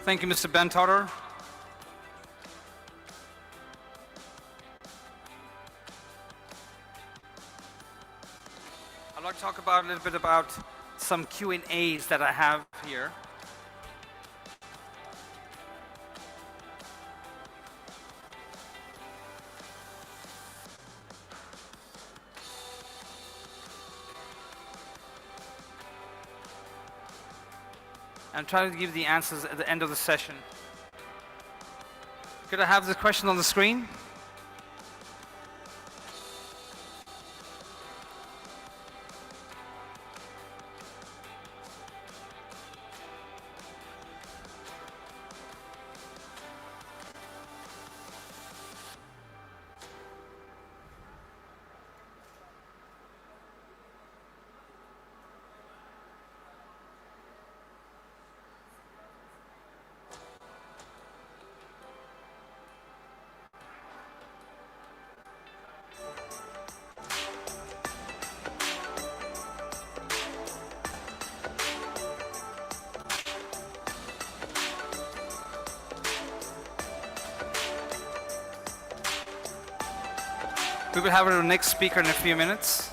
Thank you, Mr. Bentotter. I'd like to talk about a little bit about some Q&As that I have here. I'm trying to give the answers at the end of the session. Could I have the question on the screen? We will have our next speaker in a few minutes.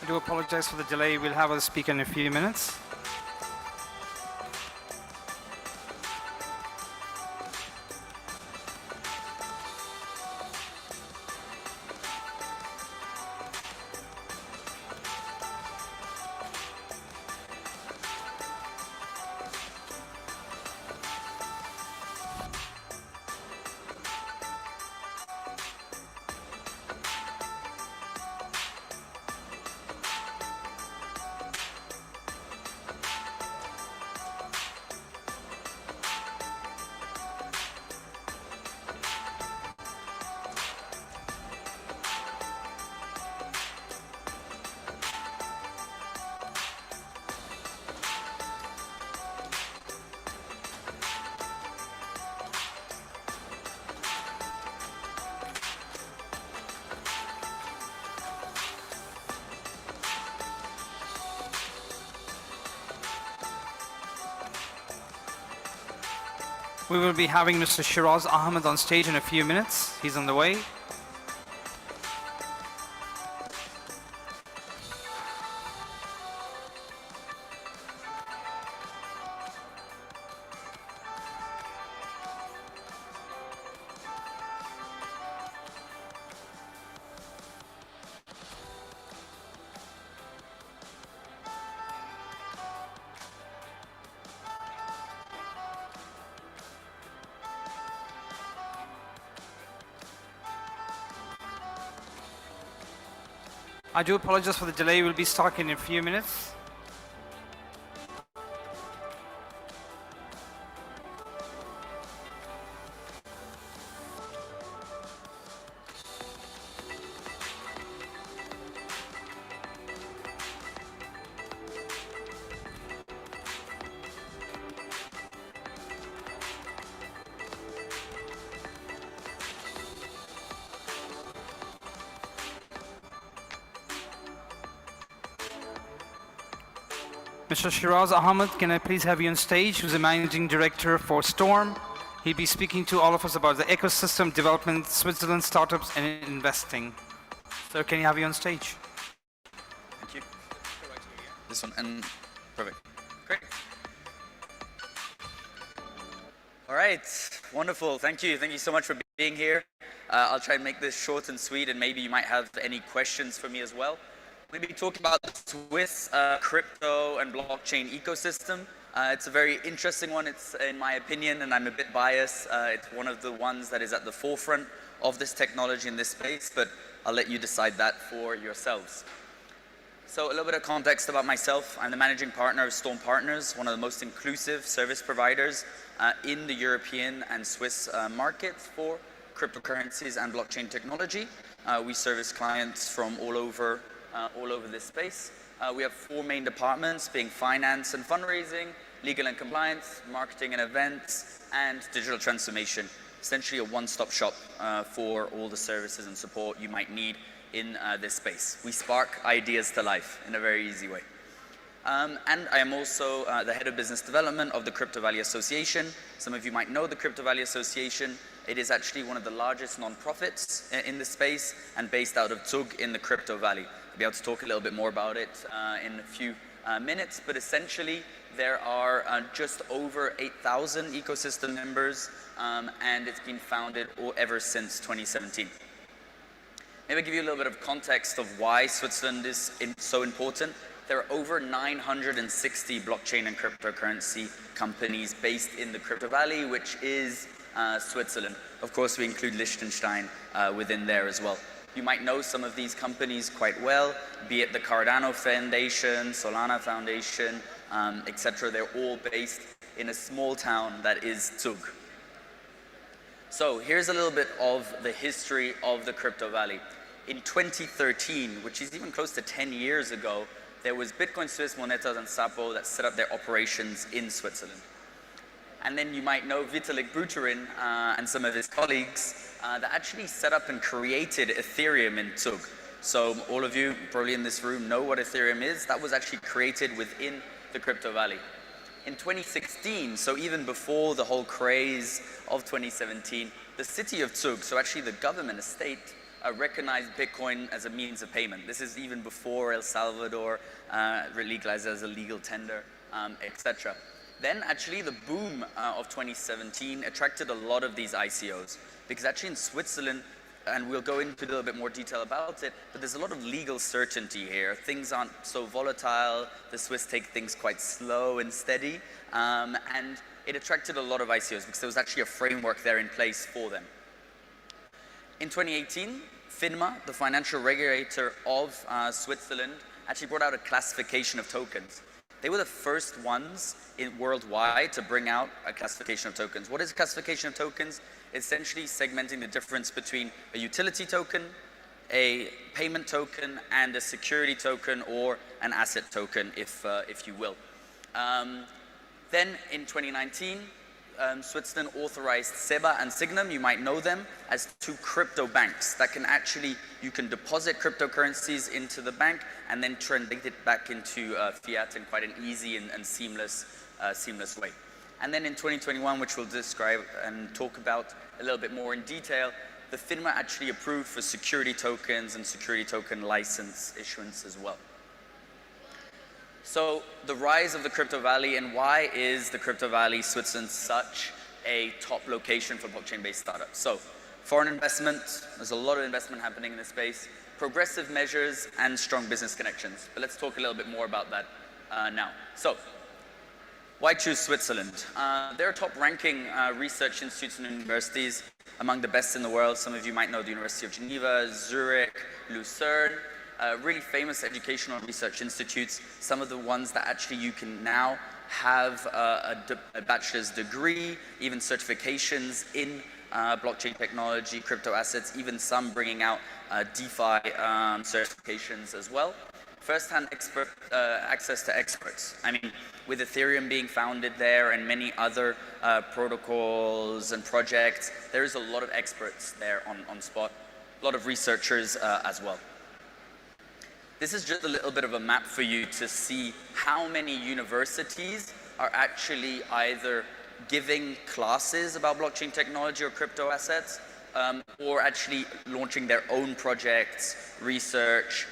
I do apologize for the delay. We'll have our speaker in a few minutes. We will be having Mr. Shiraz Ahmed on stage in a few minutes. He's on the way. I do apologize for the delay. We'll be starting in a few minutes. Mr. Shiraz Ahmed, can I please have you on stage, who's the Managing Director for Storm. He'll be speaking to all of us about the ecosystem development, Switzerland startups, and investing. So can I have you on stage? Thank you. This one, and perfect. Great. All right, wonderful. Thank you. Thank you so much for being here. I'll try and make this short and sweet, and maybe you might have any questions for me as well. Maybe talk about the Swiss crypto and blockchain ecosystem. It's a very interesting one, it's in my opinion, and I'm a bit biased. It's one of the ones that is at the forefront of this technology in this space, but I'll let you decide that for yourselves. So a little bit of context about myself. I'm the managing partner of Storm Partners, one of the most inclusive service providers in the European and Swiss markets for cryptocurrencies and blockchain technology. We service clients from all over this space. We have 4 main departments, being finance and fundraising, legal and compliance, marketing and events, and digital transformation. Essentially a one-stop shop for all the services and support you might need in this space. We spark ideas to life in a very easy way. And I am also the head of business development of the Crypto Valley Association. Some of you might know the Crypto Valley Association. It is actually one of the largest non-profits in the space and based out of Zug in the Crypto Valley. I'll be able to talk a little bit more about it in a few minutes, but essentially there are just over 8,000 ecosystem members and it's been founded ever since 2017. Maybe I'll give you a little bit of context of why Switzerland is so important. There are over 960 blockchain and cryptocurrency companies based in the Crypto Valley, which is Switzerland. Of course, we include Liechtenstein within there as well. You might know some of these companies quite well, be it the Cardano Foundation, Solana Foundation, etc. They're all based in a small town that is Zug. So here's a little bit of the history of the Crypto Valley. In 2013, which is even close to 10 years ago, there was Bitcoin Swiss, Monetas, and Sapo that set up their operations in Switzerland. And then you might know Vitalik Buterin and some of his colleagues that actually set up and created Ethereum in Zug. So all of you probably in this room know what Ethereum is. That was actually created within the Crypto Valley. In 2016, so even before the whole craze of 2017, the city of Zug, so actually the government, the state, recognized Bitcoin as a means of payment. This is even before El Salvador legalized as a legal tender, etc. Then actually the boom of 2017 attracted a lot of these ICOs because actually in Switzerland, and we'll go into a little bit more detail about it, but there's a lot of legal certainty here. Things aren't so volatile. The Swiss take things quite slow and steady, and it attracted a lot of ICOs because there was actually a framework there in place for them. In 2018, FINMA, the financial regulator of Switzerland, actually brought out a classification of tokens. They were the first ones worldwide to bring out a classification of tokens. What is a classification of tokens? Essentially segmenting the difference between a utility token, a payment token, and a security token or an asset token, if you will. Then in 2019, Switzerland authorized SEBA and Signum, you might know them, as 2 crypto banks that can actually, you can deposit cryptocurrencies into the bank and then translate it back into fiat in quite an easy and seamless way. And then in 2021, which we'll describe and talk about a little bit more in detail, the FINMA actually approved for security tokens and security token license issuance as well. So the rise of the Crypto Valley, and why is the Crypto Valley, Switzerland, such a top location for blockchain-based startups? So foreign investment, there's a lot of investment happening in this space, progressive measures, and strong business connections. But let's talk a little bit more about that now. So why choose Switzerland? There are top-ranking research institutes and universities, among the best in the world. Some of you might know the University of Geneva, Zurich, Lucerne. Really famous educational research institutes, some of the ones that actually you can now have a bachelor's degree, even certifications in blockchain technology, crypto assets, even some bringing out DeFi certifications as well. First-hand access to experts. I mean, with Ethereum being founded there and many other protocols and projects, there is a lot of experts there on spot, a lot of researchers as well. This is just a little bit of a map for you to see how many universities are actually either giving classes about blockchain technology or crypto assets, or actually launching their own projects, research,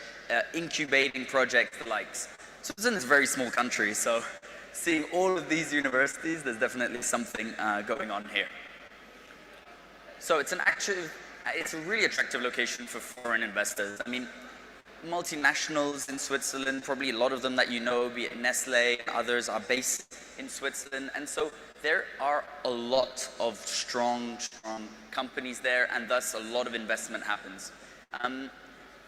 incubating projects, the likes. Switzerland is a very small country, so seeing all of these universities, there's definitely something going on here. So it's a really attractive location for foreign investors. I mean, multinationals in Switzerland, probably a lot of them that you know, be it Nestle and others, are based in Switzerland. And so there are a lot of strong companies there, and thus a lot of investment happens.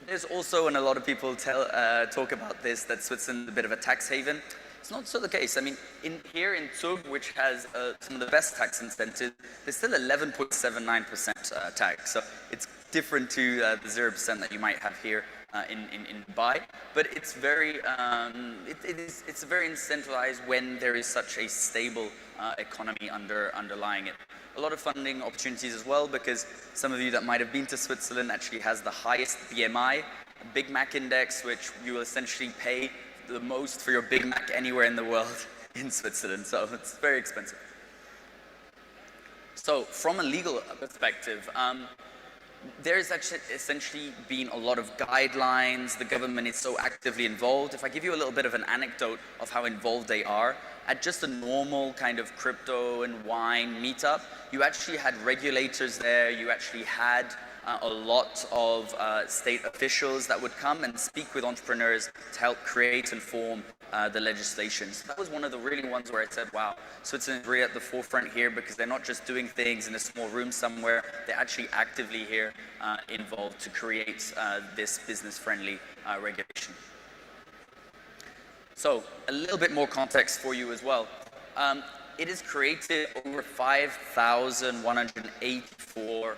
There's also, and a lot of people talk about this, that Switzerland is a bit of a tax haven. It's not so the case. I mean, here in Zug, which has some of the best tax incentives, there's still 11.79% tax. So it's different to the 0% that you might have here in Dubai. But it's very, it's very incentivized when there is such a stable economy underlying it. A lot of funding opportunities as well, because some of you that might have been to Switzerland actually has the highest BMI, Big Mac index, which you will essentially pay the most for your Big Mac anywhere in the world in Switzerland, so it's very expensive. So from a legal perspective, there's actually essentially been a lot of guidelines. The government is so actively involved. If I give you a little bit of an anecdote of how involved they are, at just a normal kind of crypto and wine meetup, you actually had regulators there, you actually had a lot of state officials that would come and speak with entrepreneurs to help create and form the legislation. So that was one of the really ones where I said, wow, Switzerland is really at the forefront here, because they're not just doing things in a small room somewhere, they're actually actively here involved to create this business-friendly regulation. So a little bit more context for you as well. It has created over 5,184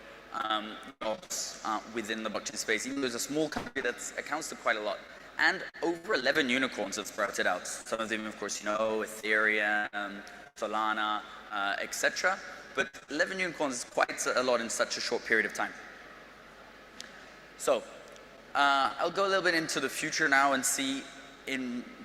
jobs within the blockchain space. Even though it's a small country, that accounts to quite a lot. And over 11 unicorns have sprouted out. Some of them, of course, you know, Ethereum, Solana, etc. But 11 unicorns is quite a lot in such a short period of time. So I'll go a little bit into the future now and see,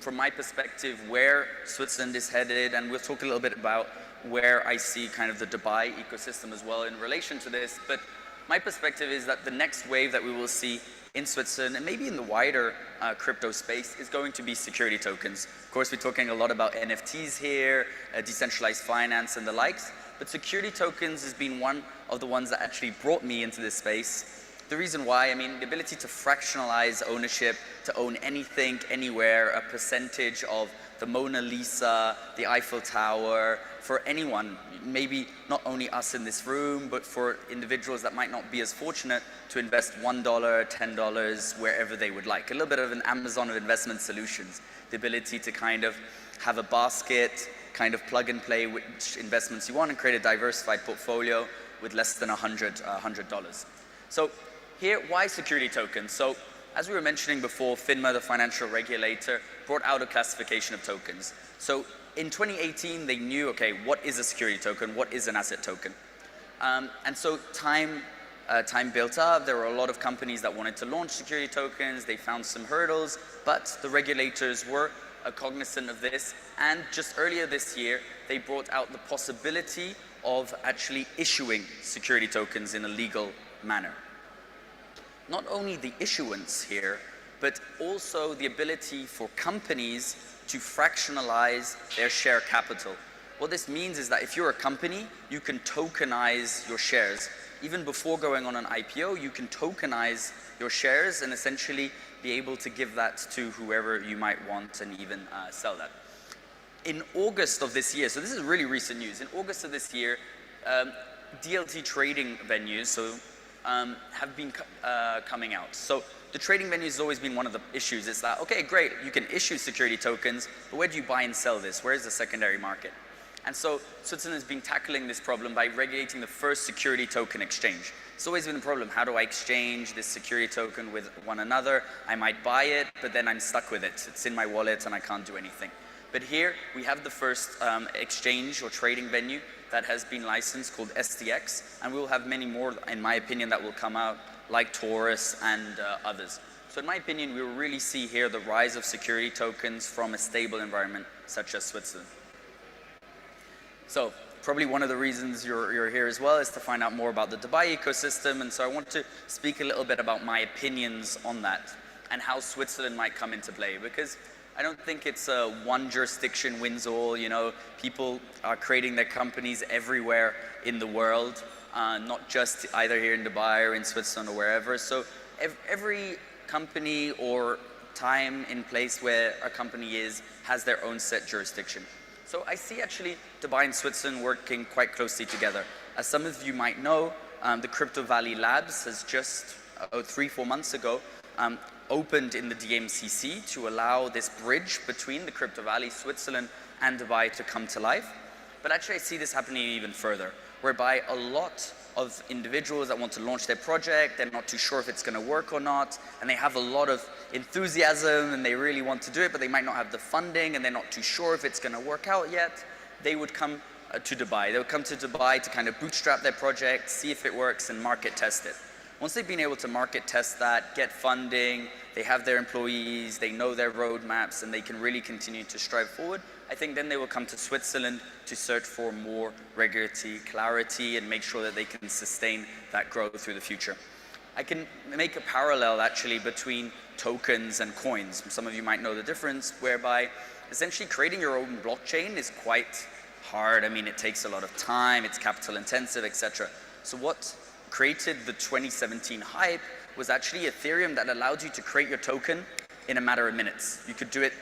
from my perspective, where Switzerland is headed, and we'll talk a little bit about where I see kind of the Dubai ecosystem as well in relation to this. But my perspective is that the next wave that we will see in Switzerland, and maybe in the wider crypto space, is going to be security tokens. Of course, we're talking a lot about NFTs here, decentralized finance and the likes, but security tokens has been one of the ones that actually brought me into this space. The reason why, I mean, the ability to fractionalize ownership, to own anything, anywhere, a percentage of the Mona Lisa, the Eiffel Tower, for anyone, maybe not only us in this room, but for individuals that might not be as fortunate to invest $1, $10, wherever they would like. A little bit of an Amazon of investment solutions. The ability to kind of have a basket, kind of plug and play which investments you want and create a diversified portfolio with less than $100. So here, why security tokens? So as we were mentioning before, FINMA, the financial regulator, brought out a classification of tokens. So in 2018, they knew, okay, what is a security token? What is an asset token? And so time built up. There were a lot of companies that wanted to launch security tokens. They found some hurdles, but the regulators were cognizant of this. And just earlier this year, they brought out the possibility of actually issuing security tokens in a legal manner. Not only the issuance here, but also the ability for companies to fractionalize their share capital. What this means is that if you're a company, you can tokenize your shares. Even before going on an IPO, you can tokenize your shares and essentially be able to give that to whoever you might want and even sell that. In August of this year, so this is really recent news, in August of this year, DLT trading venues, so have been coming out. So the trading venues has always been one of the issues. It's that, okay, great, you can issue security tokens, but where do you buy and sell this? Where is the secondary market? And so Switzerland has been tackling this problem by regulating the first security token exchange. It's always been a problem. How do I exchange this security token with one another? I might buy it, but then I'm stuck with it. It's in my wallet and I can't do anything. But here we have the first exchange or trading venue that has been licensed called STX, and we'll have many more, in my opinion, that will come out, like Taurus and others. So in my opinion, we will really see here the rise of security tokens from a stable environment such as Switzerland. So probably one of the reasons you're here as well is to find out more about the Dubai ecosystem, and so I want to speak a little bit about my opinions on that and how Switzerland might come into play, because I don't think it's a one jurisdiction wins all, you know. People are creating their companies everywhere in the world, not just either here in Dubai or in Switzerland or wherever. So every company or time in place where a company is has their own set jurisdiction. So I see actually Dubai and Switzerland working quite closely together. As some of you might know, the Crypto Valley Labs has just 3-4 months ago opened in the DMCC to allow this bridge between the Crypto Valley, Switzerland and Dubai to come to life. But actually I see this happening even further, whereby a lot of individuals that want to launch their project, they're not too sure if it's going to work or not, and they have a lot of enthusiasm and they really want to do it, but they might not have the funding and they're not too sure if it's going to work out yet. They would come to Dubai. They would come to Dubai to kind of bootstrap their project, see if it works and market test it. Once they've been able to market test that, get funding, they have their employees, they know their roadmaps, and they can really continue to strive forward, I think then they will come to Switzerland to search for more regulatory clarity and make sure that they can sustain that growth through the future. I can make a parallel actually between tokens and coins. Some of you might know the difference, whereby essentially creating your own blockchain is quite hard. I mean, it takes a lot of time, it's capital intensive, etc. So what created the 2017 hype was actually Ethereum that allowed you to create your token in a matter of minutes. You could do it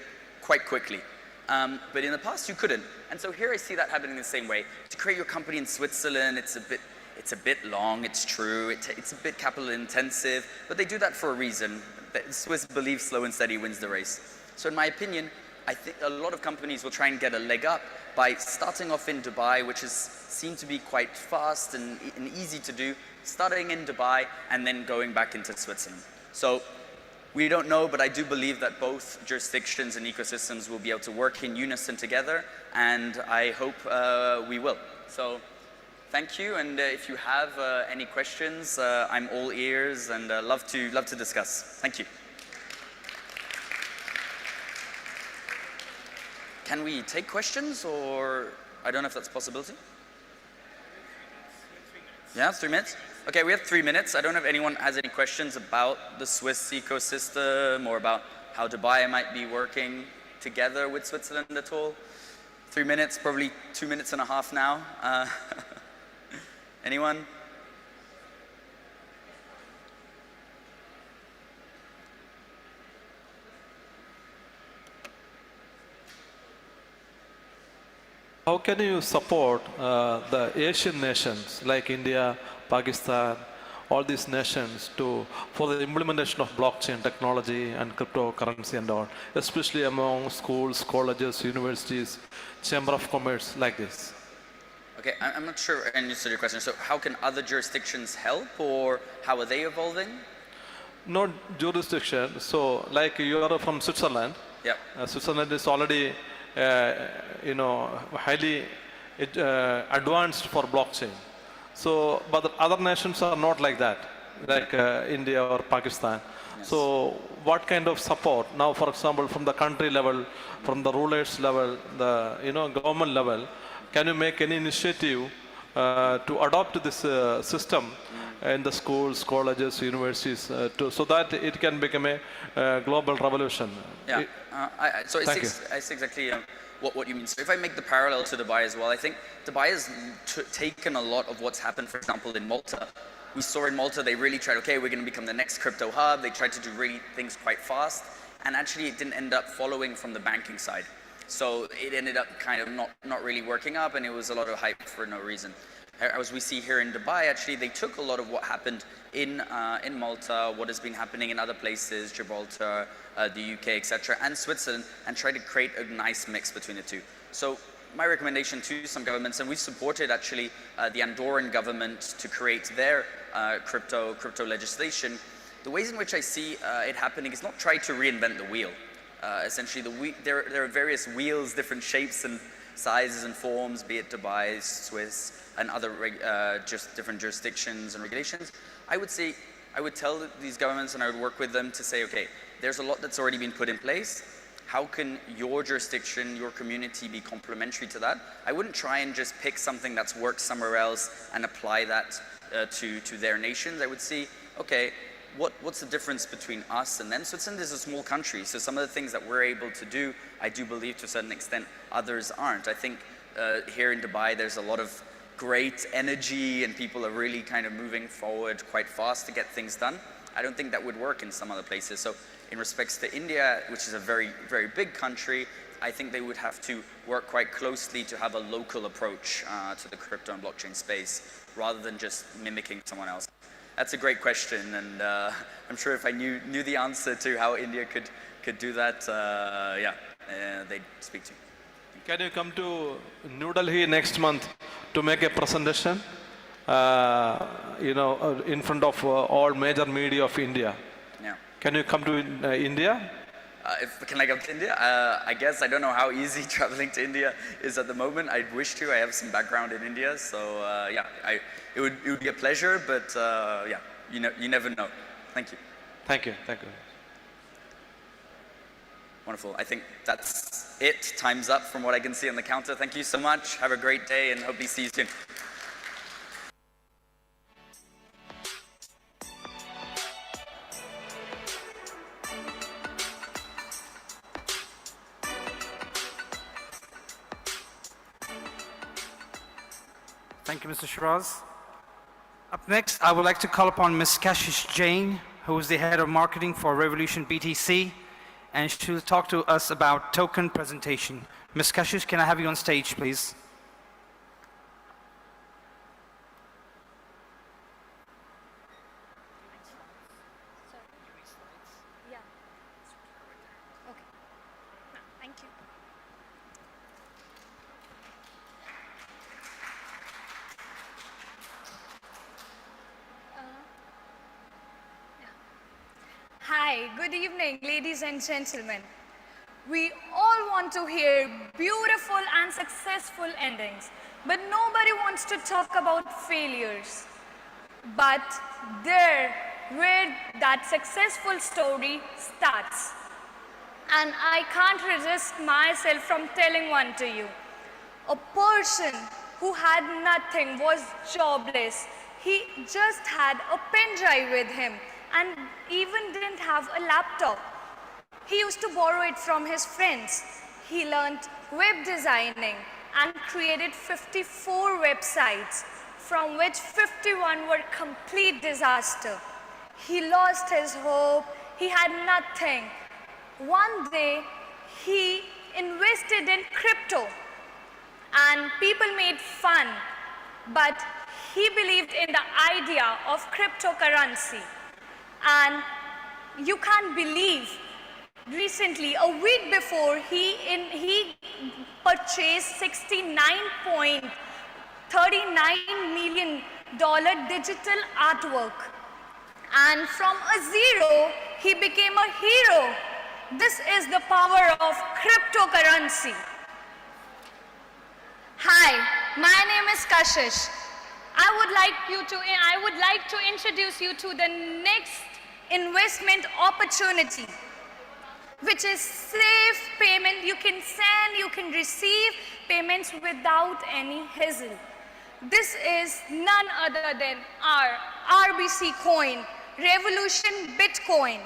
quite quickly. But in the past you couldn't. And so here I see that happening the same way. To create your company in Switzerland, it's a bit long, it's true, it's a bit capital intensive, but they do that for a reason. The Swiss believe slow and steady wins the race. So in my opinion, I think a lot of companies will try and get a leg up by starting off in Dubai, which is seen to be quite fast and easy to do, starting in Dubai and then going back into Switzerland. So we don't know, but I do believe that both jurisdictions and ecosystems will be able to work in unison together, and I hope we will. So thank you, and if you have any questions, I'm all ears and love to discuss. Thank you. Can we take questions, or I don't know if that's a possibility? Yeah, 3 minutes? Okay, we have 3 minutes. I don't know if anyone has any questions about the Swiss ecosystem or about how Dubai might be working together with Switzerland at all. 3 minutes, probably 2 minutes and a half now. Anyone? How can you support the Asian nations like India, Pakistan, all these nations for the implementation of blockchain technology and cryptocurrency and all, especially among schools, colleges, universities, chamber of commerce like this? Okay, I'm not sure I understood your question. So how can other jurisdictions help, or how are they evolving? No jurisdiction. So like you are from Switzerland. Yeah. Switzerland is already highly advanced for blockchain. So, but the other nations are not like that, like India or Pakistan. Yes. So, what kind of support now, for example, from the country level, from the rulers level, the government level, can you make any initiative to adopt this system in the schools, colleges, universities, so that it can become a global revolution? Yeah, I see exactly what you mean. So if I make the parallel to Dubai as well, I think Dubai has taken a lot of what's happened, for example, in Malta. We saw in Malta, they really tried, okay, we're going to become the next crypto hub. They tried to do really things quite fast, and actually it didn't end up following from the banking side. So it ended up kind of not really working up, and it was a lot of hype for no reason. As we see here in Dubai, actually, they took a lot of what happened in Malta, what has been happening in other places, Gibraltar, the UK, etc., and Switzerland, and tried to create a nice mix between the two. So my recommendation to some governments, and we've supported actually the Andorran government to create their crypto legislation. The ways in which I see it happening is not try to reinvent the wheel. Essentially, there are various wheels, different shapes and sizes and forms, be it Dubai, Swiss, and other just different jurisdictions and regulations. I would tell these governments, and I would work with them to say, okay, there's a lot that's already been put in place. How can your jurisdiction, your community be complementary to that? I wouldn't try and just pick something that's worked somewhere else and apply that to their nations. I would see, okay, what's the difference between us and them? Switzerland is a small country, so some of the things that we're able to do, I do believe to a certain extent, others aren't. I think here in Dubai, there's a lot of great energy and people are really kind of moving forward quite fast to get things done. I don't think that would work in some other places. So in respects to India, which is a very, very big country, I think they would have to work quite closely to have a local approach to the crypto and blockchain space, rather than just mimicking someone else. That's a great question, and I'm sure if I knew the answer to how India could do that, they'd speak to me. Can you come to New Delhi next month to make a presentation? In front of all major media of India. Yeah. Can you come to India? Can I come to India? I guess I don't know how easy traveling to India is at the moment. I'd wish to. I have some background in India, so it would be a pleasure. But you never know. Thank you. Thank you. Thank you. Wonderful. I think that's it. Time's up from what I can see on the counter. Thank you so much. Have a great day, and hope we see you soon. Thank you, Mr. Shiraz. Up next, I would like to call upon Ms. Kashish Jain, who is the head of marketing for Revolution BTC, and she will talk to us about token presentation. Ms. Kashish, can I have you on stage, please? Hi, good evening, ladies and gentlemen. We all want to hear beautiful and successful endings, but nobody wants to talk about failures. But there, where that successful story starts. And I can't resist myself from telling one to you. A person who had nothing, was jobless. He just had a pen drive with him and even didn't have a laptop. He used to borrow it from his friends. He learned web designing and created 54 websites, from which 51 were complete disaster. He lost his hope. He had nothing. One day, he invested in crypto, and people made fun, but he believed in the idea of cryptocurrency. And you can't believe, recently, a week before, he purchased $69.39 million digital artwork. And from a zero, he became a hero. This is the power of cryptocurrency. Hi, my name is Kashish. I would like to introduce you to the next investment opportunity, which is safe payment. You can send, you can receive payments without any hassle. This is none other than our RBC coin, Revolution Bitcoin.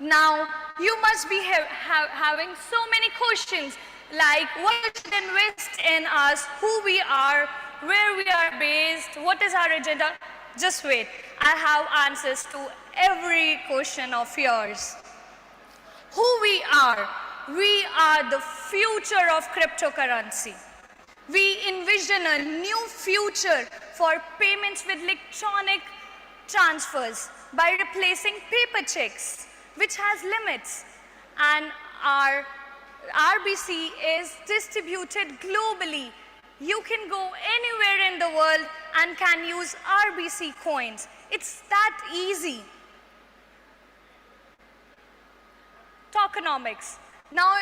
Now, you must be having so many questions, like why you should invest in us, who we are, where we are based, what is our agenda. Just wait, I have answers to every question of yours. Who we are the future of cryptocurrency. We envision a new future for payments with electronic transfers by replacing paper checks, which has limits. And our RBC is distributed globally. You can go anywhere in the world and can use RBC coins. It's that easy. Tokenomics. Now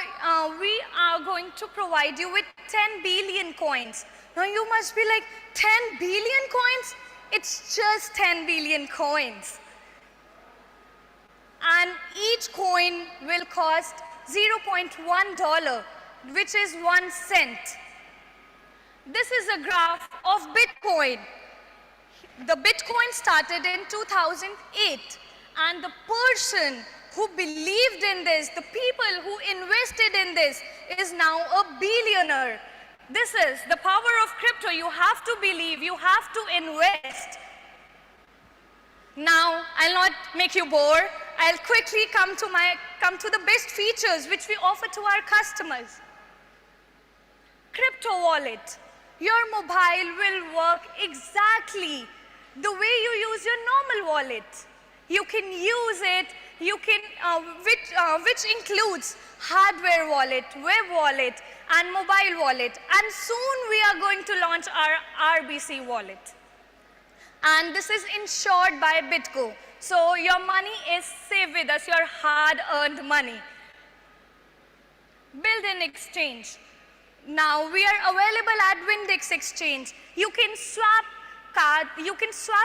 we are going to provide you with 10 billion coins. Now you must be like, 10 billion coins? It's just 10 billion coins. And each coin will cost $0.1, which is 1 cent. This is a graph of Bitcoin. The Bitcoin started in 2008, and the person who believed in this, the people who invested in this, is now a billionaire. This is the power of crypto. You have to believe, you have to invest. Now, I'll not make you bored. I'll quickly come to the best features which we offer to our customers. Crypto wallet. Your mobile will work exactly the way you use your normal wallet. You can use it, which includes hardware wallet, web wallet, and mobile wallet. And soon we are going to launch our RBC wallet. And this is insured by BitGo. So your money is safe with us, your hard-earned money. Built-in exchange. Now we are available at Windex Exchange. You can swap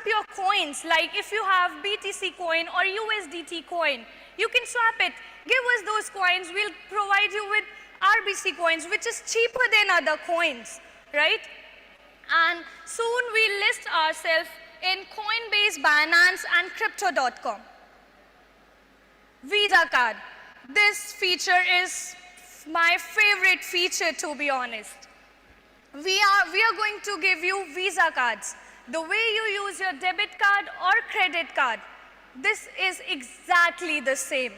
your coins, like if you have BTC coin or USDT coin, you can swap it. Give us those coins, we'll provide you with RBC coins, which is cheaper than other coins, right? And soon we'll list ourselves in Coinbase, Binance, and Crypto.com. Visa card. This feature is my favorite feature, to be honest. We are going to give you Visa cards. The way you use your debit card or credit card, this is exactly the same.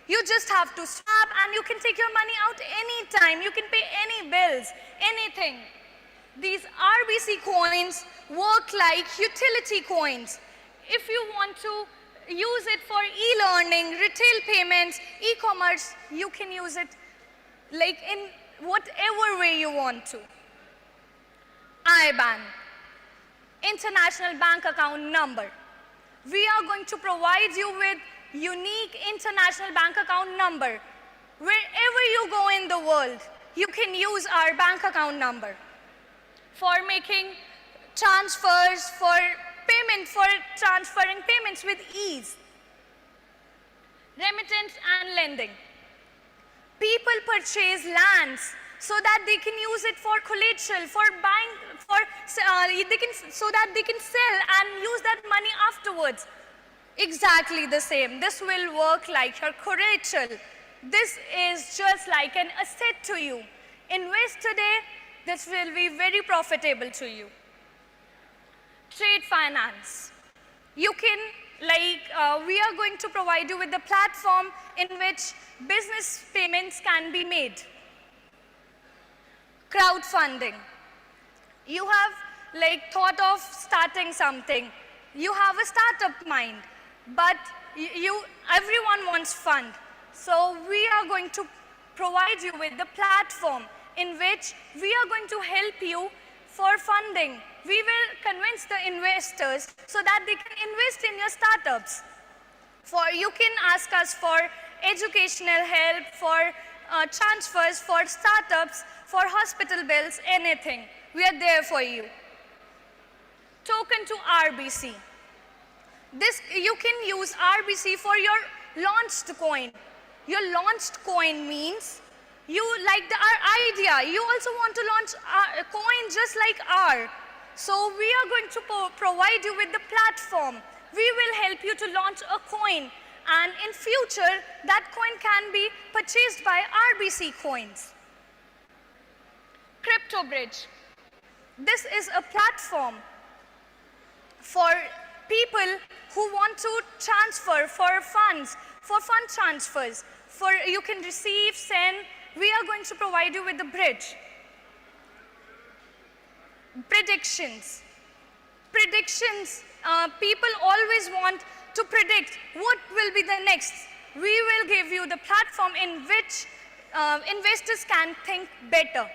You just have to swap and you can take your money out anytime. You can pay any bills, anything. These RBC coins work like utility coins. If you want to use it for e-learning, retail payments, e-commerce, you can use it like in whatever way you want to. IBAN, International Bank Account Number. We are going to provide you with unique international bank account number. Wherever you go in the world, you can use our bank account number for making transfers, for transferring payments with ease. Remittance and lending. People purchase lands so that they can use it for collateral, for buying, so that they can sell and use that money afterwards. Exactly the same. This will work like your collateral. This is just like an asset to you. Invest today, this will be very profitable to you. Trade finance. You can, we are going to provide you with the platform in which business payments can be made. Crowdfunding. You have thought of starting something. You have a startup mind, but everyone wants fund. So we are going to provide you with the platform in which we are going to help you for funding. We will convince the investors so that they can invest in your startups. You can ask us for educational help, for transfers, for startups, for hospital bills, anything. We are there for you. Token to RBC. You can use RBC for your launched coin. Your launched coin means you like our idea. You also want to launch a coin just like ours. So we are going to provide you with the platform. We will help you to launch a coin. And in future, that coin can be purchased by RBC coins. CryptoBridge. This is a platform for people who want to transfer for funds, for fund transfers. You can receive, send. We are going to provide you with the bridge. Predictions. People always want to predict what will be the next. We will give you the platform in which investors can think better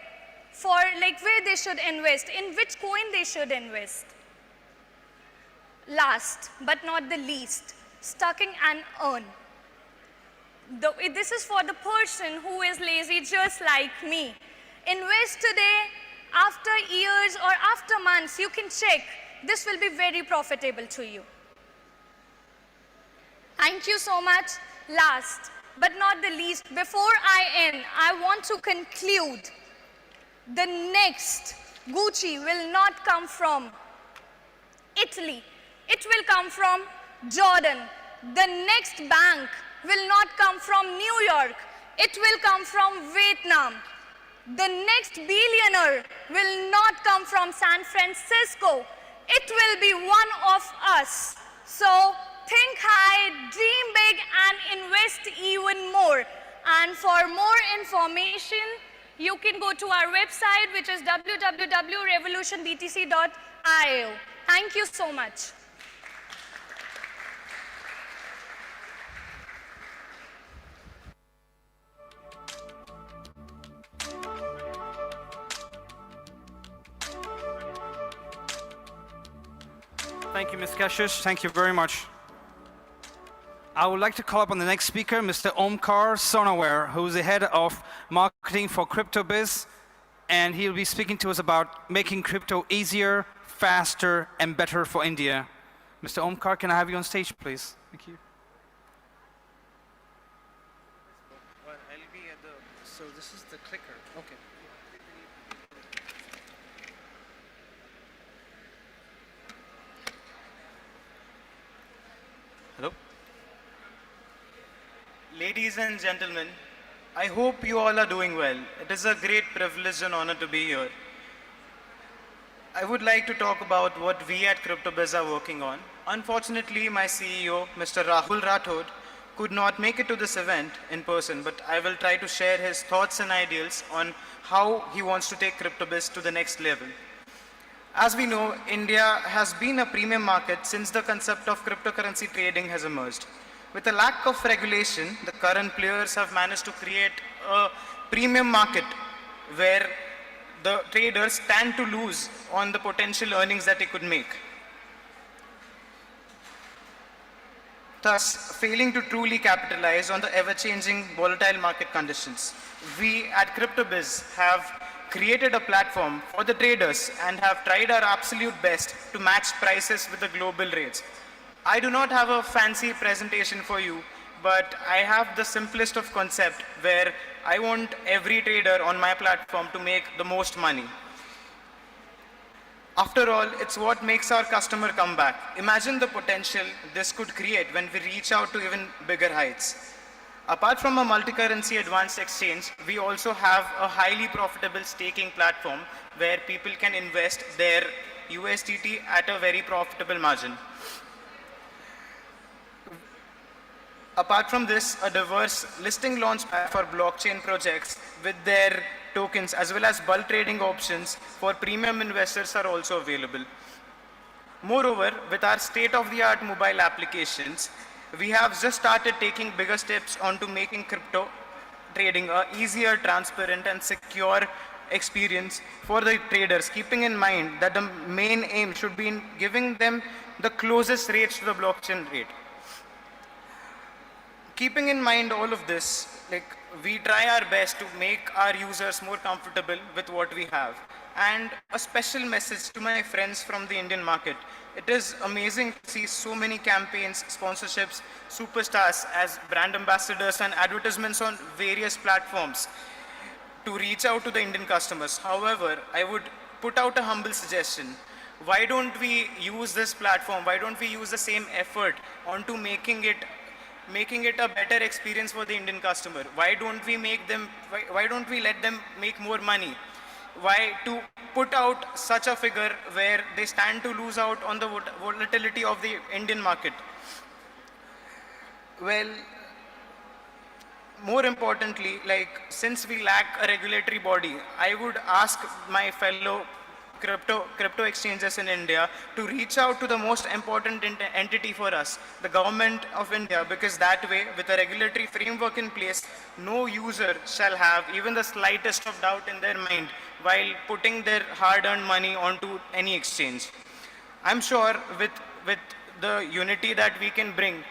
for where they should invest, in which coin they should invest. Last but not the least, stacking and earn. This is for the person who is lazy just like me. Invest today, after years or after months, you can check. This will be very profitable to you. Thank you so much. Last but not the least, before I end, I want to conclude. The next Gucci will not come from Italy. It will come from Jordan. The next bank will not come from New York. It will come from Vietnam. The next billionaire will not come from San Francisco. It will be one of us. So think high, dream big, and invest even more. And for more information, you can go to our website, which is www.revolutionbtc.io. Thank you so much. Thank you, Ms. Kashish. Thank you very much. I would like to call upon the next speaker, Mr. Omkar Sonaware, who is the head of marketing for CryptoBiz, and he'll be speaking to us about making crypto easier, faster, and better for India. Mr. Omkar, can I have you on stage, please? Thank you. Well, I'll be at the, so this is the clicker, okay. Hello? Ladies and gentlemen, I hope you all are doing well. It is a great privilege and honor to be here. I would like to talk about what we at CryptoBiz are working on. Unfortunately, my CEO, Mr. Rahul Rathod, could not make it to this event in person, but I will try to share his thoughts and ideals on how he wants to take CryptoBiz to the next level. As we know, India has been a premium market since the concept of cryptocurrency trading has emerged. With a lack of regulation, the current players have managed to create a premium market where the traders stand to lose on the potential earnings that they could make, thus failing to truly capitalize on the ever-changing volatile market conditions. We at CryptoBiz have created a platform for the traders and have tried our absolute best to match prices with the global rates. I do not have a fancy presentation for you, but I have the simplest of concept where I want every trader on my platform to make the most money. After all, it's what makes our customer come back. Imagine the potential this could create when we reach out to even bigger heights. Apart from a multi-currency advanced exchange, we also have a highly profitable staking platform where people can invest their USDT at a very profitable margin. Apart from this, a diverse listing launchpad for blockchain projects with their tokens as well as bulk trading options for premium investors are also available. Moreover, with our state-of-the-art mobile applications, we have just started taking bigger steps onto making crypto trading a easier, transparent, and secure experience for the traders, keeping in mind that the main aim should be in giving them the closest rates to the blockchain rate. Keeping in mind all of this, we try our best to make our users more comfortable with what we have. And a special message to my friends from the Indian market. It is amazing to see so many campaigns, sponsorships, superstars as brand ambassadors and advertisements on various platforms to reach out to the Indian customers. However, I would put out a humble suggestion. Why don't we use this platform? Why don't we use the same effort onto making it a better experience for the Indian customer? Why don't we let them make more money? Why to put out such a figure where they stand to lose out on the volatility of the Indian market? Well, more importantly, since we lack a regulatory body, I would ask my fellow crypto exchanges in India to reach out to the most important entity for us, the government of India, because that way, with a regulatory framework in place, no user shall have even the slightest of doubt in their mind while putting their hard-earned money onto any exchange. I'm sure with the unity that we can bring,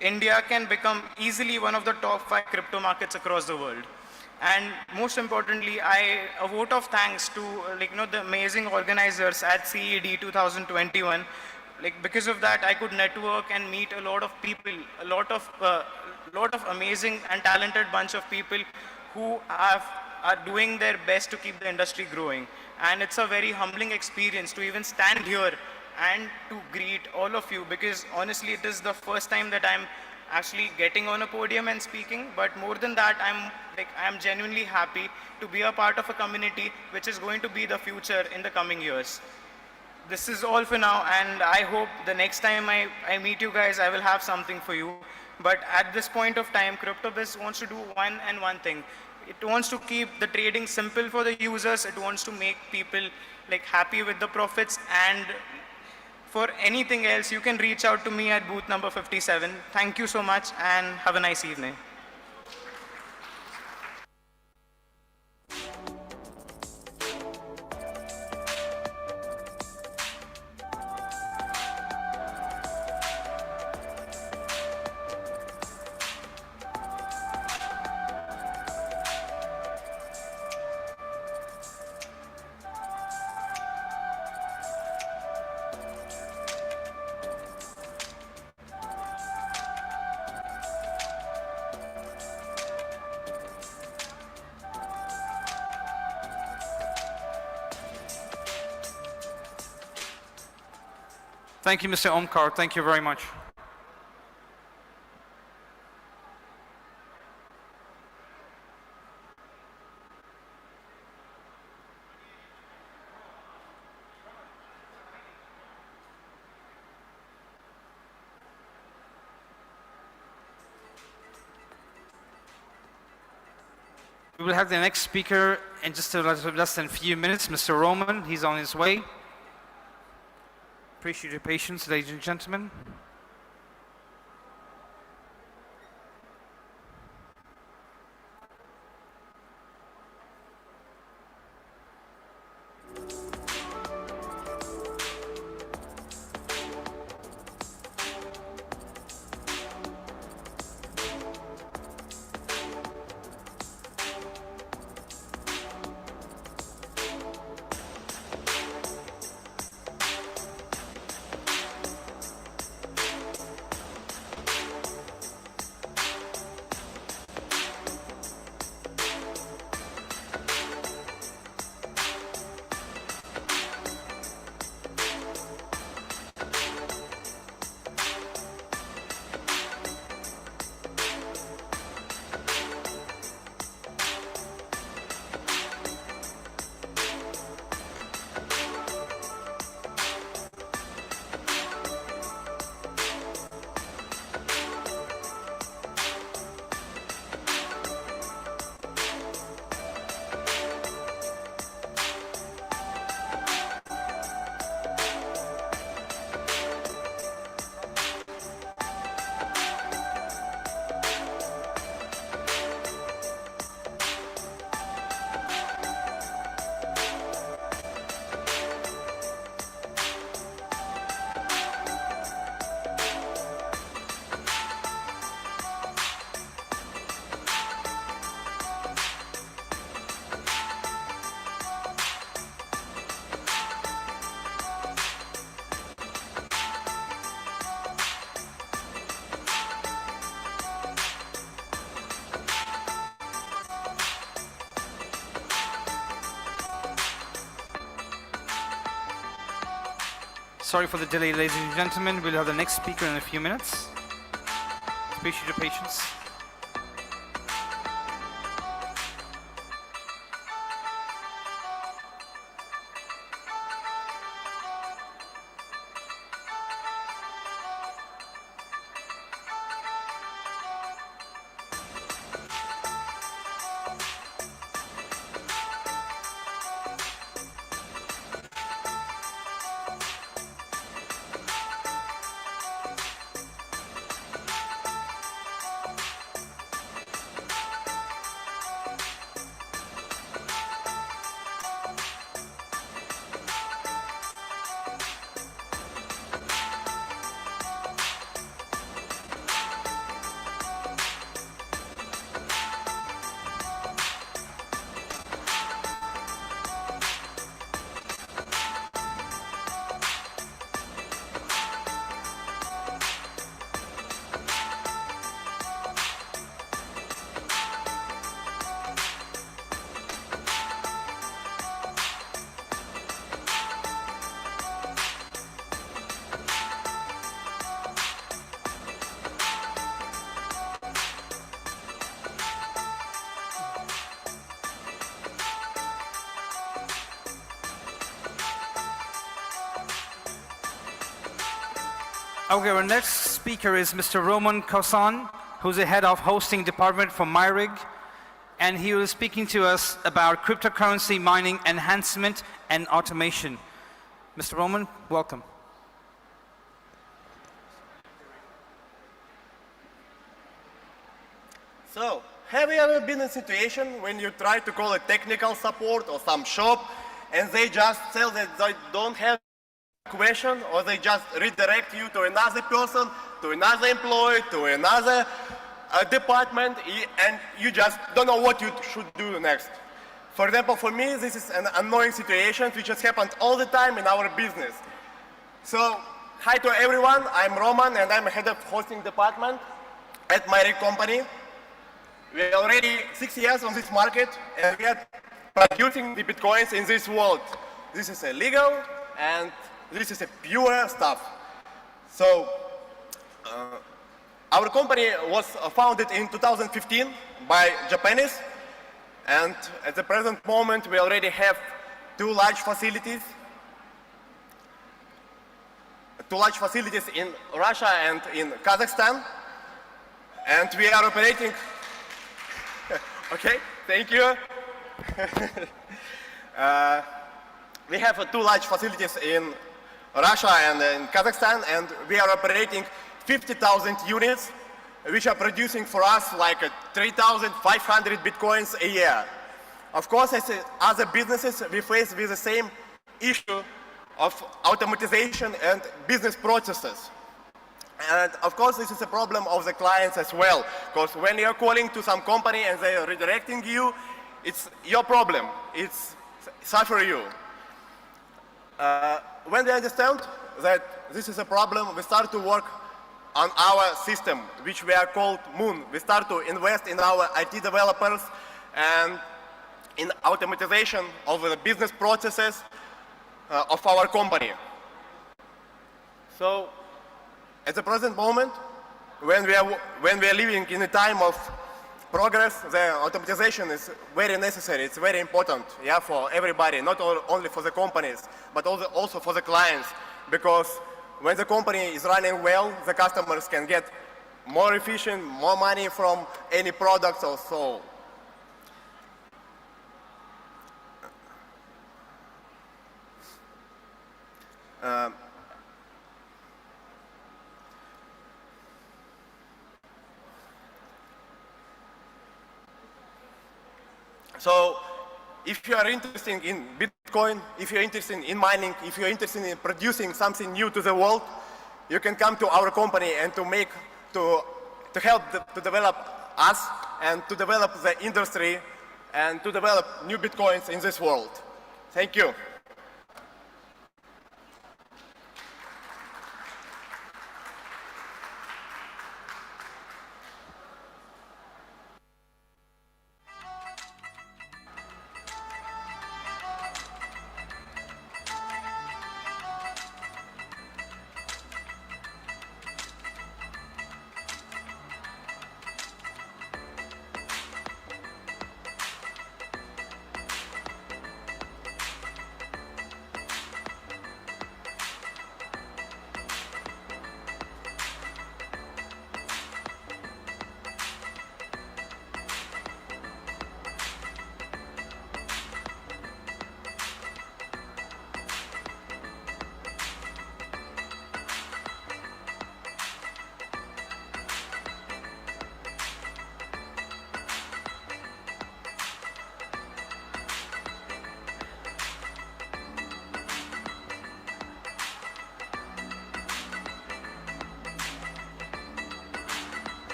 India can become easily one of the top 5 crypto markets across the world. And most importantly, a vote of thanks to the amazing organizers at CED 2021. Because of that, I could network and meet a lot of people, a lot of amazing and talented bunch of people who are doing their best to keep the industry growing. And it's a very humbling experience to even stand here and to greet all of you, because honestly it is the first time that I'm actually getting on a podium and speaking. But more than that, I'm genuinely happy to be a part of a community which is going to be the future in the coming years. This is all for now, and I hope the next time I meet you guys, I will have something for you. But at this point of time, CryptoBiz wants to do one thing. It wants to keep the trading simple for the users. It wants to make people like happy with the profits. And for anything else, you can reach out to me at booth number 57. Thank you so much, and have a nice evening. Thank you, Mr. Omkar. Thank you very much. We will have the next speaker in just less than a few minutes, Mr. Roman. He's on his way. Appreciate your patience, ladies and gentlemen. Sorry for the delay, ladies and gentlemen. We'll have the next speaker in a few minutes. Appreciate your patience. Okay, our next speaker is Mr. Roman Kosan, who's the head of hosting department for MyRig, and he was speaking to us about cryptocurrency mining enhancement and automation. Mr. Roman, welcome. So, have you ever been in a situation when you try to call a technical support or some shop and they just tell that they don't have a question, or they just redirect you to another person, to another employee, to another department, and you just don't know what you should do next? For example, for me, this is an annoying situation which has happened all the time in our business. So, hi to everyone, I'm Roman and I'm head of hosting department at MyRig company. We are already 6 years on this market and we are producing the Bitcoins in this world. This is illegal and this is a pure stuff. So, our company was founded in 2015 by Japanese, and at the present moment we already have two large facilities in Russia and in Kazakhstan, and we are operating. Okay, thank you. We have two large facilities in Russia and in Kazakhstan, and we are operating 50,000 units, which are producing for us like 3,500 Bitcoins a year. Of course, as other businesses, we face with the same issue of automatization and business processes. And of course, this is a problem of the clients as well, because when you're calling to some company and they're redirecting you, it's your problem, it's suffer you. When we understand that this is a problem, we start to work on our system, which we are called Moon. We start to invest in our IT developers and in automatization of the business processes of our company. So, at the present moment, when we are living in a time of progress, the automatization is very necessary. It's very important, yeah, for everybody, not only for the companies, but also for the clients. Because when the company is running well, the customers can get more efficient, more money from any products or so. So, if you are interested in Bitcoin, if you're interested in mining, if you're interested in producing something new to the world, you can come to our company and to help to develop us and to develop the industry and to develop new Bitcoins in this world. Thank you.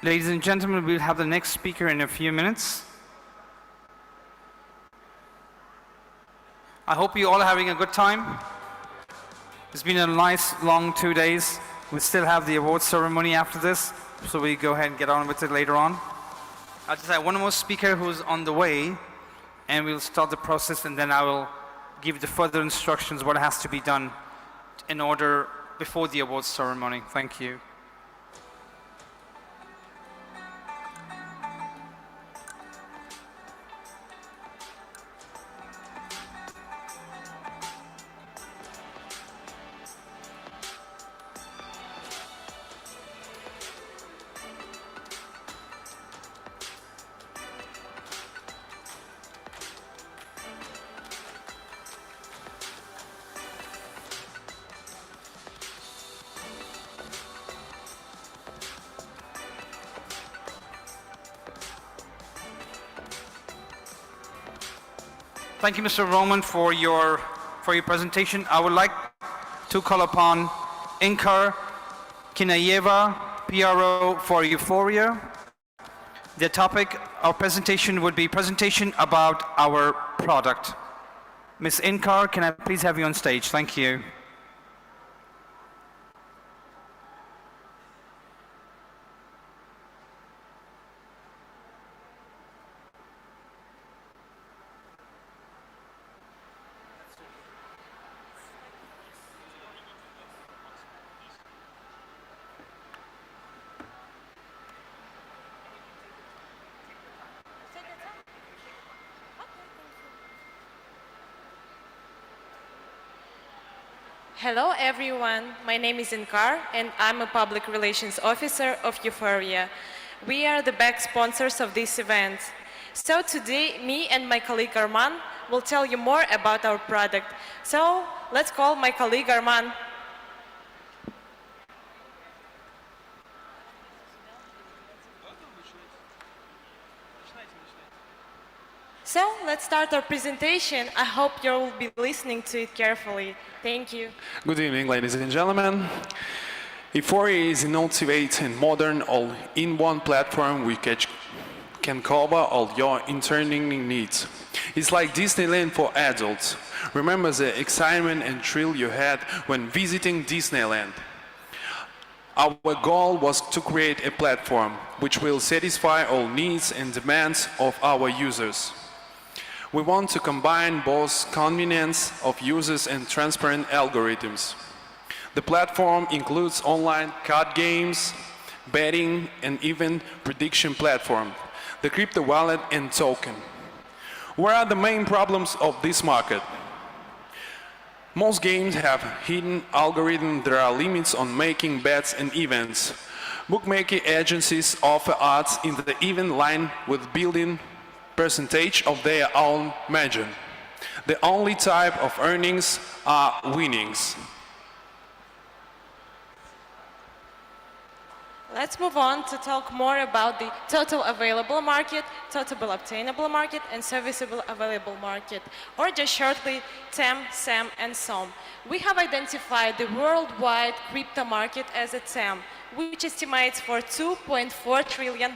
Ladies and gentlemen, we'll have the next speaker in a few minutes. I hope you all are having a good time. It's been a nice long 2 days. We still have the awards ceremony after this, so we go ahead and get on with it later on. I'll just have one more speaker who's on the way, and we'll start the process, and then I will give the further instructions what has to be done in order before the awards ceremony. Thank you. Thank you, Mr. Roman, for your presentation. I would like to call upon Inkar Kinayeva, PRO for Euphoria. The topic of presentation would be presentation about our product. Ms. Inkar, can I please have you on stage? Thank you. Hello everyone, my name is Inkar and I'm a Public Relations Officer of Euphoria. We are the back sponsors of this event. So today, me and my colleague Arman will tell you more about our product. So let's call my colleague Arman. So let's start our presentation. I hope you'll be listening to it carefully. Thank you. Good evening, ladies and gentlemen. Euphoria is an innovative and modern all-in-one platform which can cover all your entertaining needs. It's like Disneyland for adults. Remember the excitement and thrill you had when visiting Disneyland. Our goal was to create a platform which will satisfy all needs and demands of our users. We want to combine both convenience of users and transparent algorithms. The platform includes online card games, betting, and even prediction platform, the crypto wallet and token. What are the main problems of this market? Most games have hidden algorithms. There are limits on making bets and events. Bookmaking agencies offer odds in the event line with built-in percentage of their own margin. The only type of earnings are winnings. Let's move on to talk more about the total available market, total obtainable market, and serviceable available market, or just shortly, TAM, SAM, and SOM. We have identified the worldwide crypto market as a TAM, which estimates for $2.4 trillion.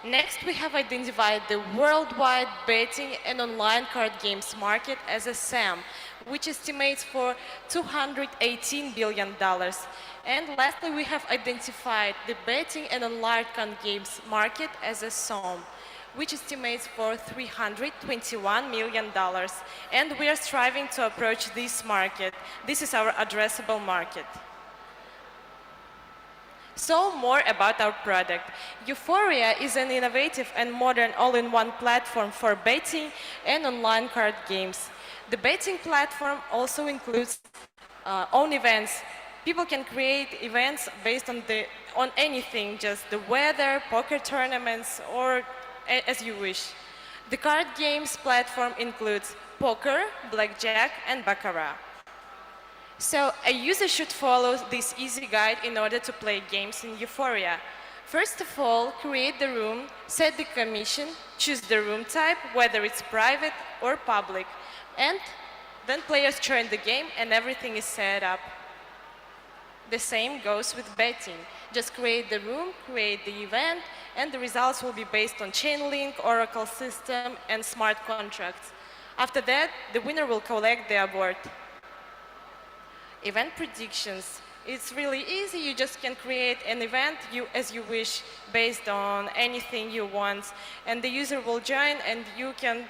Next, we have identified the worldwide betting and online card games market as a SAM, which estimates for $218 billion. And lastly, we have identified the betting and online card games market as a SOM, which estimates for $321 million. And we are striving to approach this market. This is our addressable market. So more about our product. Euphoria is an innovative and modern all-in-one platform for betting and online card games. The betting platform also includes own events. People can create events based on anything, just the weather, poker tournaments, or as you wish. The card games platform includes poker, blackjack, and baccarat. So a user should follow this easy guide in order to play games in Euphoria. First of all, create the room, set the commission, choose the room type, whether it's private or public, and then players join the game and everything is set up. The same goes with betting. Just create the room, create the event, and the results will be based on Chainlink, Oracle system, and smart contracts. After that, the winner will collect the award. Event predictions. It's really easy. You just can create an event as you wish based on anything you want. And the user will join and you can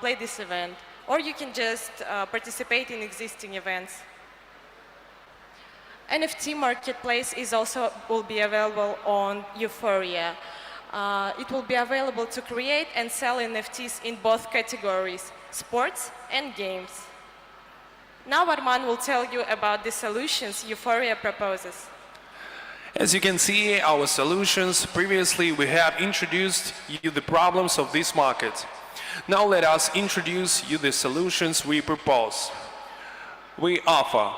play this event. Or you can just participate in existing events. NFT marketplace will be available on Euphoria. It will be available to create and sell NFTs in both categories, sports and games. Now Arman will tell you about the solutions Euphoria proposes. As you can see, our solutions, previously we have introduced you the problems of this market. Now let us introduce you the solutions we propose. We offer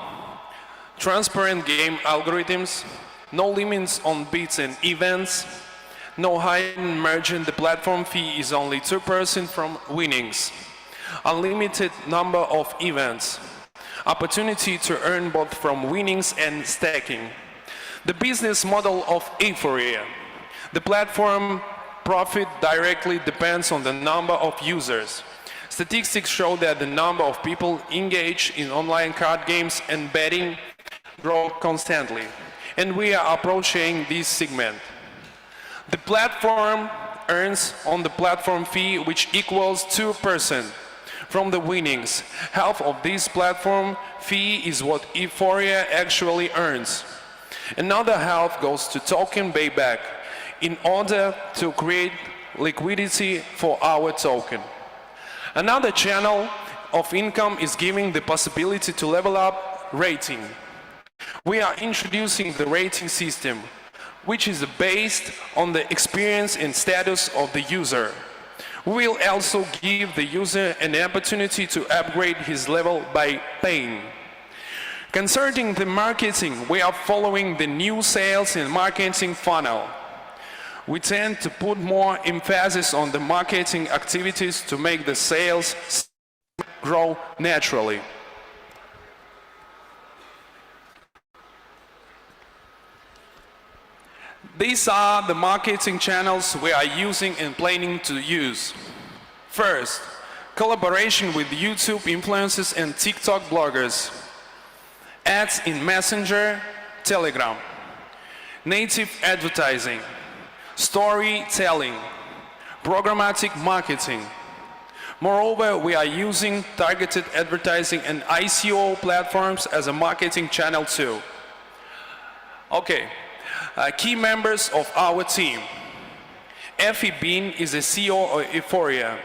transparent game algorithms, no limits on bids and events, no hidden margin, the platform fee is only 2% from winnings, unlimited number of events, opportunity to earn both from winnings and staking. The business model of Euphoria. The platform profit directly depends on the number of users. Statistics show that the number of people engaged in online card games and betting grow constantly, and we are approaching this segment. The platform earns on the platform fee, which equals 2% from the winnings. Half of this platform fee is what Euphoria actually earns. Another half goes to token payback in order to create liquidity for our token. Another channel of income is giving the possibility to level up rating. We are introducing the rating system, which is based on the experience and status of the user. We will also give the user an opportunity to upgrade his level by paying. Concerning the marketing, we are following the new sales and marketing funnel. We tend to put more emphasis on the marketing activities to make the sales grow naturally. These are the marketing channels we are using and planning to use. First, collaboration with YouTube influencers and TikTok bloggers. Ads in Messenger, Telegram. Native advertising. Storytelling. Programmatic marketing. Moreover, we are using targeted advertising and ICO platforms as a marketing channel too. Okay. Key members of our team. Effie Bean is a CEO of Euphoria.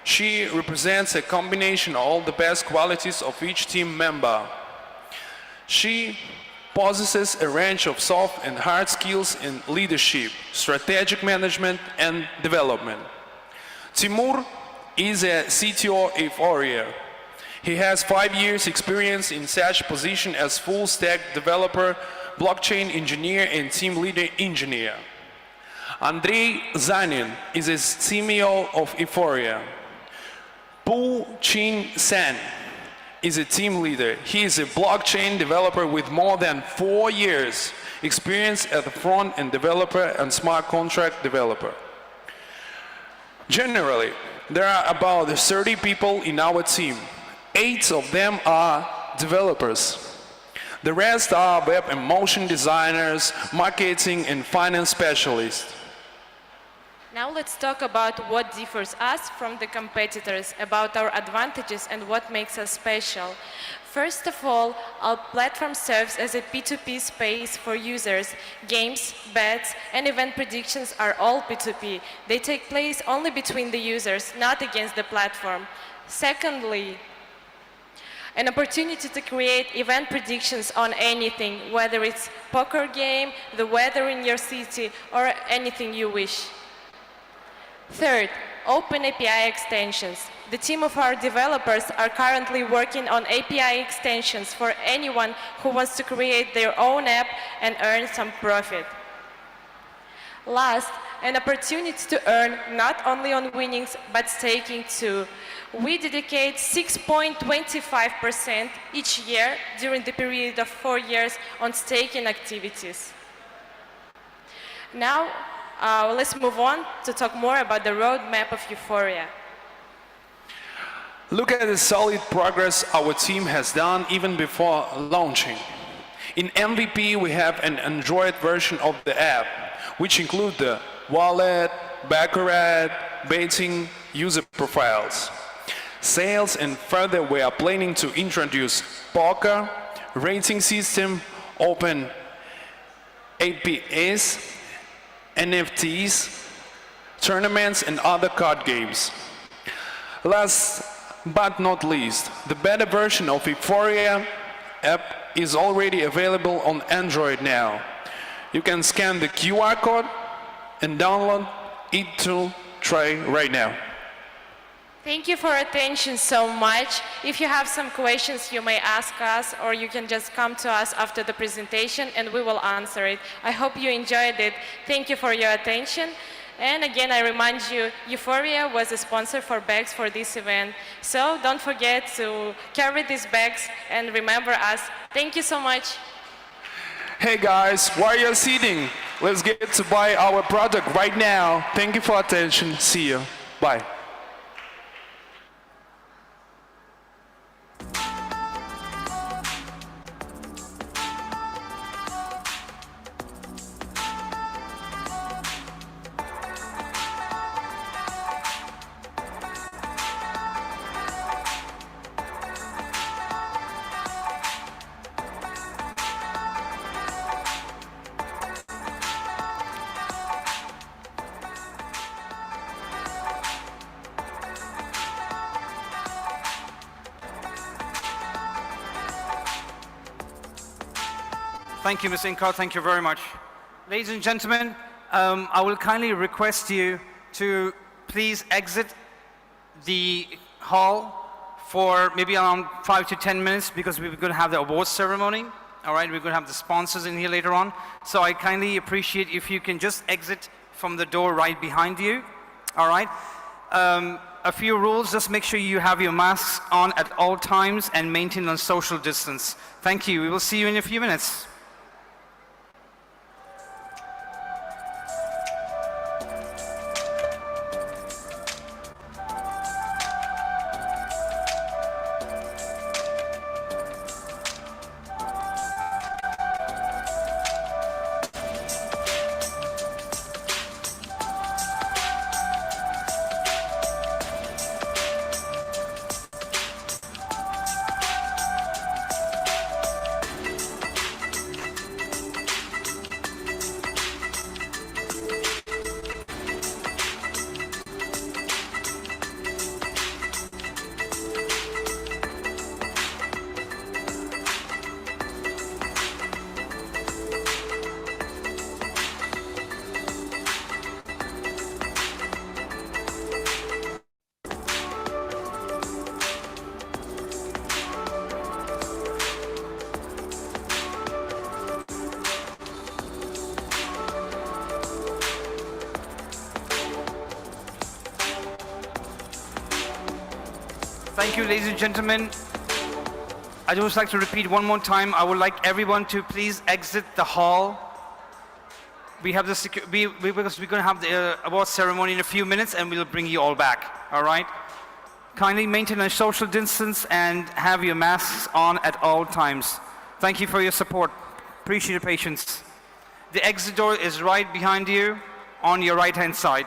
She represents a combination of all the best qualities of each team member. She possesses a range of soft and hard skills in leadership, strategic management, and development. Timur is a CTO of Euphoria. He has 5 years experience in such position as full stack developer, blockchain engineer, and team leader engineer. Andrei Zanin is a CMO of Euphoria. Pu Chin San is a team leader. He is a blockchain developer with more than 4 years experience as a front-end developer and smart contract developer. Generally, there are about 30 people in our team. 8 of them are developers. The rest are web and motion designers, marketing and finance specialists. Now let's talk about what differs us from the competitors, about our advantages and what makes us special. First of all, our platform serves as a P2P space for users. Games, bets, and event predictions are all P2P. They take place only between the users, not against the platform. Secondly, an opportunity to create event predictions on anything, whether it's poker game, the weather in your city, or anything you wish. Third, open API extensions. The team of our developers are currently working on API extensions for anyone who wants to create their own app and earn some profit. Last, an opportunity to earn not only on winnings but staking too. We dedicate 6.25% each year during the period of 4 years on staking activities. Now, let's move on to talk more about the roadmap of Euphoria. Look at the solid progress our team has done even before launching. In MVP, we have an Android version of the app, which include the wallet, baccarat, betting, user profiles. Sales, and further we are planning to introduce poker, rating system, open APS, NFTs, tournaments, and other card games. Last but not least, the beta version of Euphoria app is already available on Android now. You can scan the QR code and download it to try right now. Thank you for attention so much. If you have some questions, you may ask us, or you can just come to us after the presentation and we will answer it. I hope you enjoyed it. Thank you for your attention. And again, I remind you, Euphoria was a sponsor for bags for this event. So don't forget to carry these bags and remember us. Thank you so much. Hey guys, while you're sitting, let's get to buy our product right now. Thank you for attention. See you. Bye. Thank you, Ms. Inka. Thank you very much. Ladies and gentlemen, I will kindly request you to please exit the hall for maybe around 5 to 10 minutes because we're going to have the awards ceremony. All right, we're going to have the sponsors in here later on. So I kindly appreciate if you can just exit from the door right behind you. All right. A few rules, just make sure you have your masks on at all times and maintain a social distance. Thank you. We will see you in a few minutes. Thank you, ladies and gentlemen. I'd just like to repeat one more time. I would like everyone to please exit the hall. We have the because we're going to have the award ceremony in a few minutes, and we'll bring you all back. All right? Kindly maintain a social distance and have your masks on at all times. Thank you for your support. Appreciate your patience. The exit door is right behind you on your right-hand side.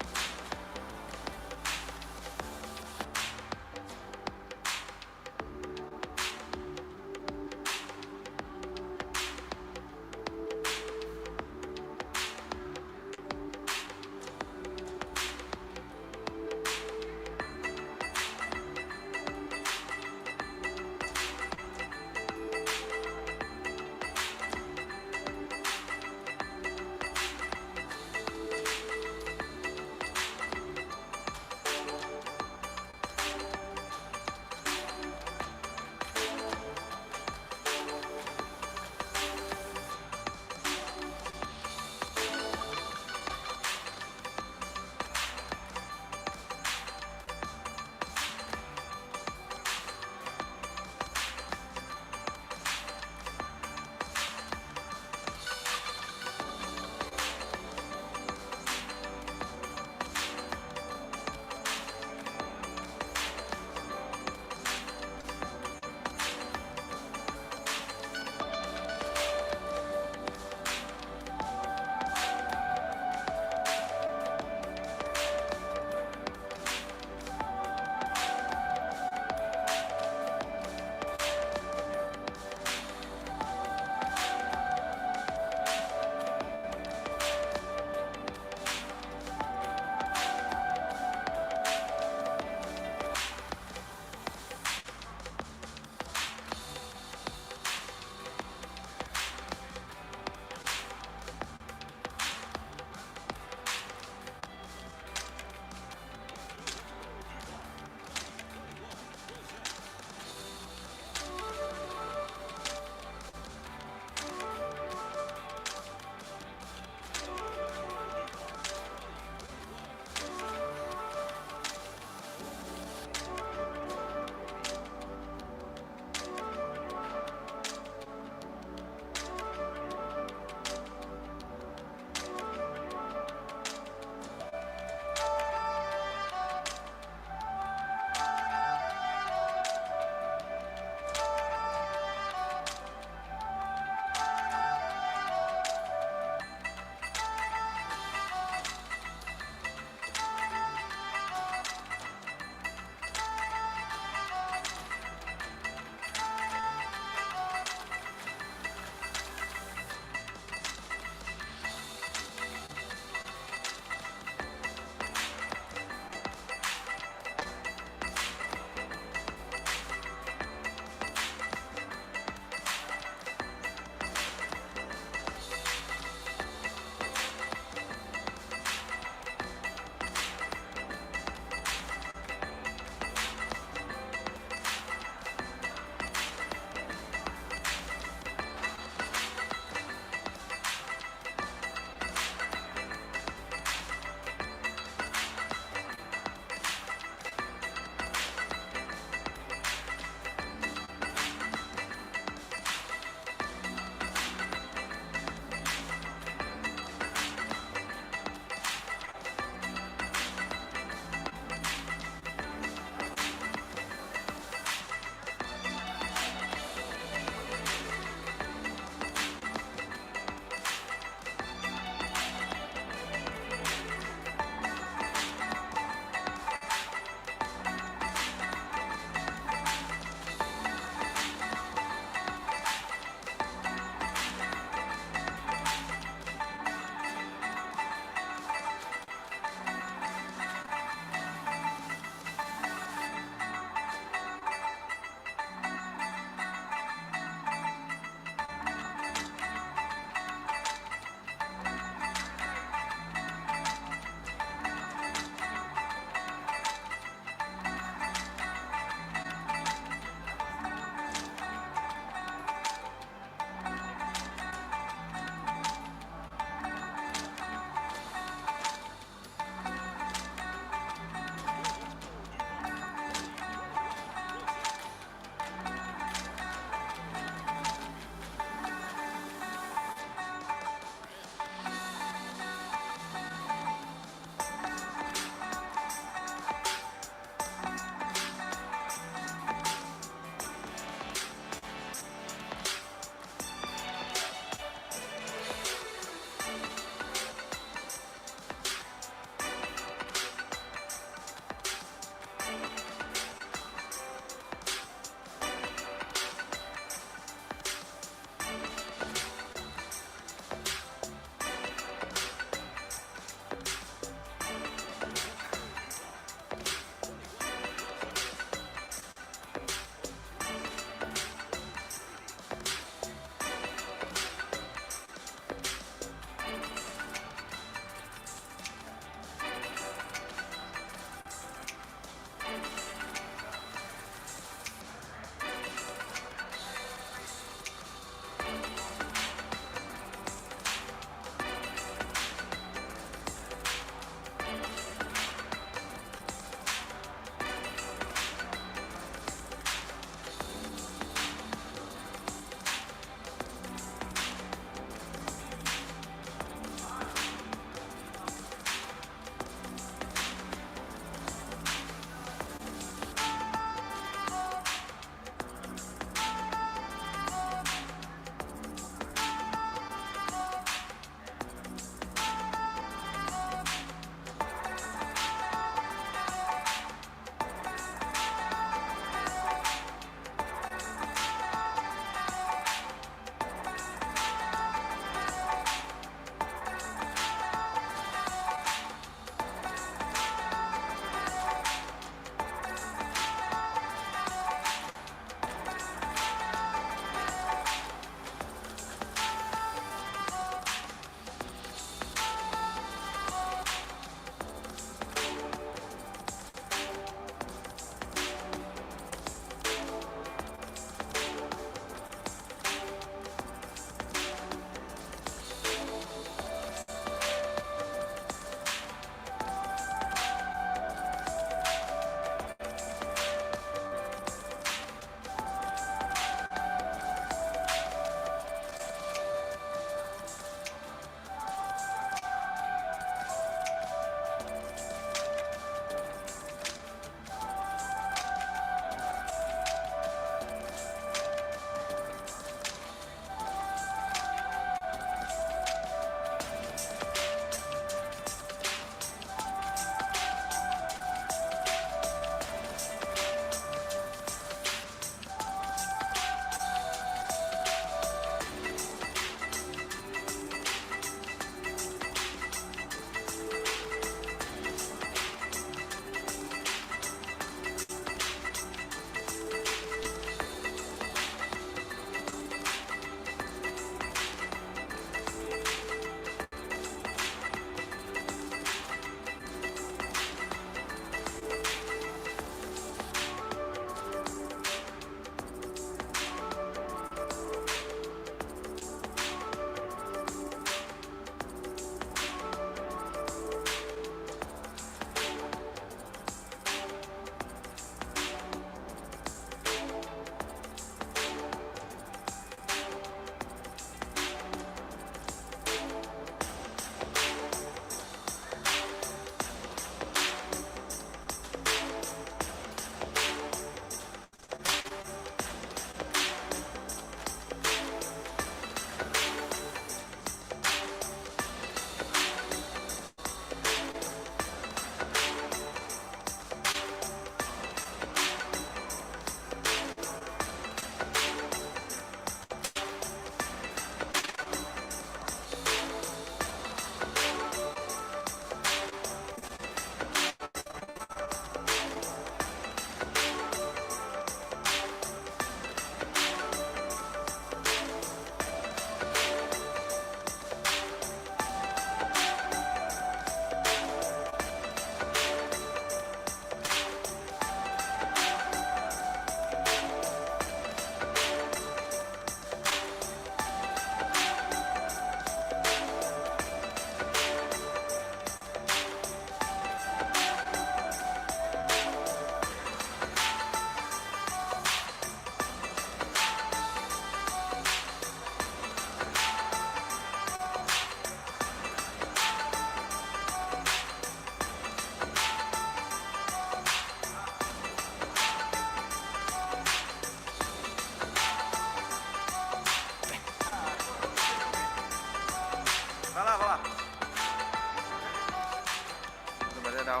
Não,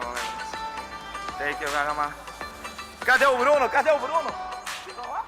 Thank you, Gagama. Cadê o Bruno? Cadê o Bruno? Chegou lá?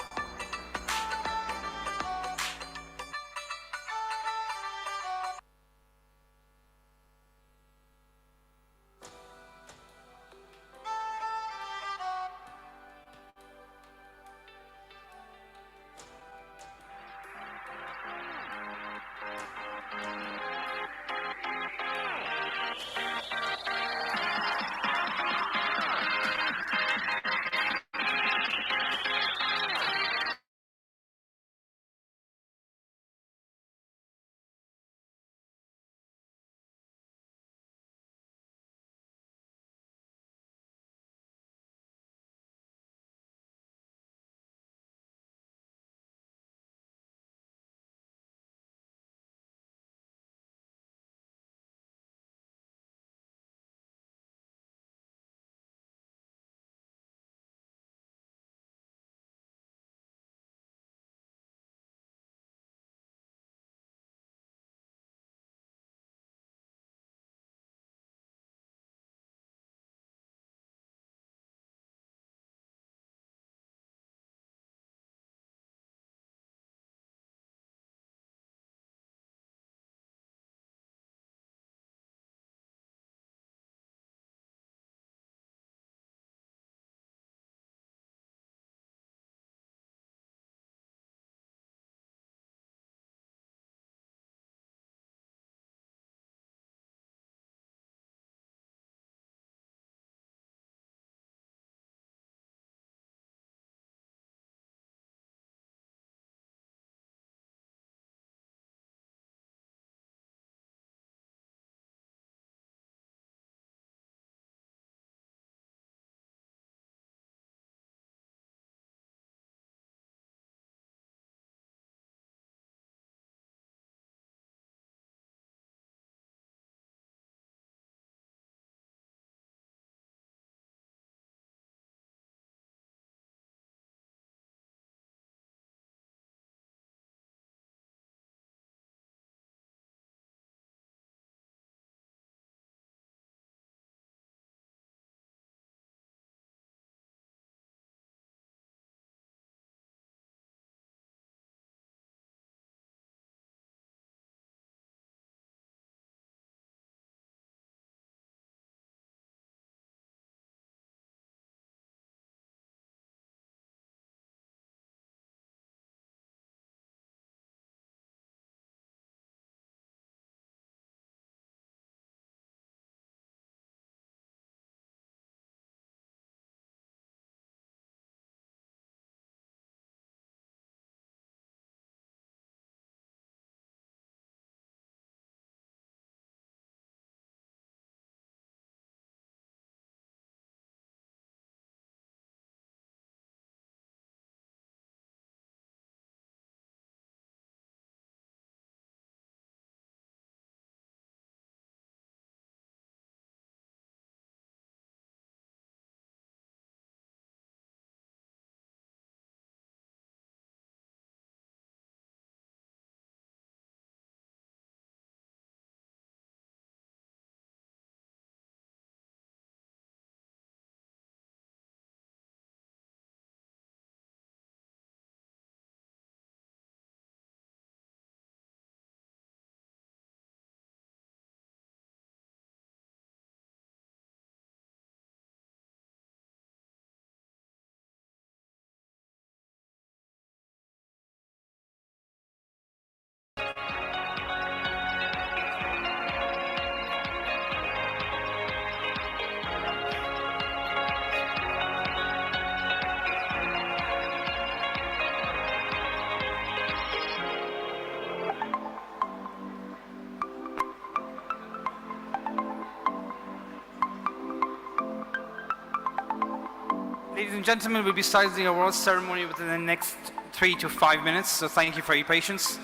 Ladies and gentlemen, we'll be starting the awards ceremony within the next 3 to 5 minutes, so thank you for your patience.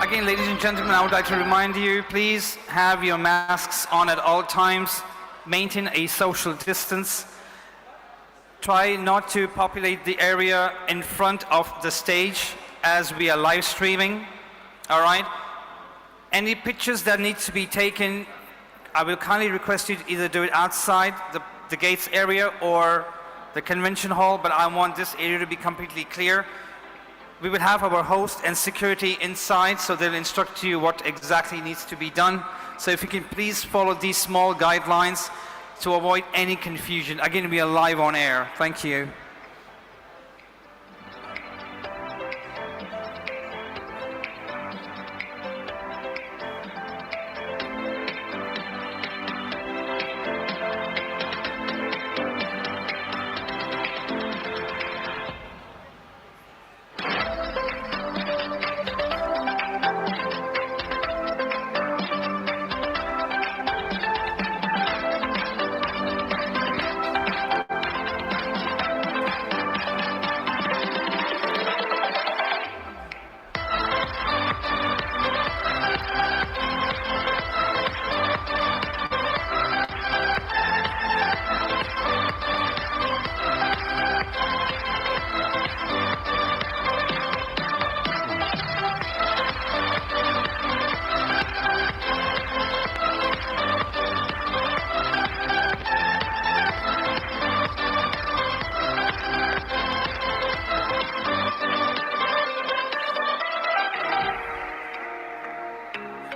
Again, ladies and gentlemen, I would like to remind you, please have your masks on at all times. Maintain a social distance. Try not to populate the area in front of the stage as we are live streaming. All right? Any pictures that need to be taken, I will kindly request you to either do it outside the gates area or the convention hall, but I want this area to be completely clear. We will have our host and security inside, so they'll instruct you what exactly needs to be done. So if you can please follow these small guidelines to avoid any confusion. Again, we are live on air. Thank you.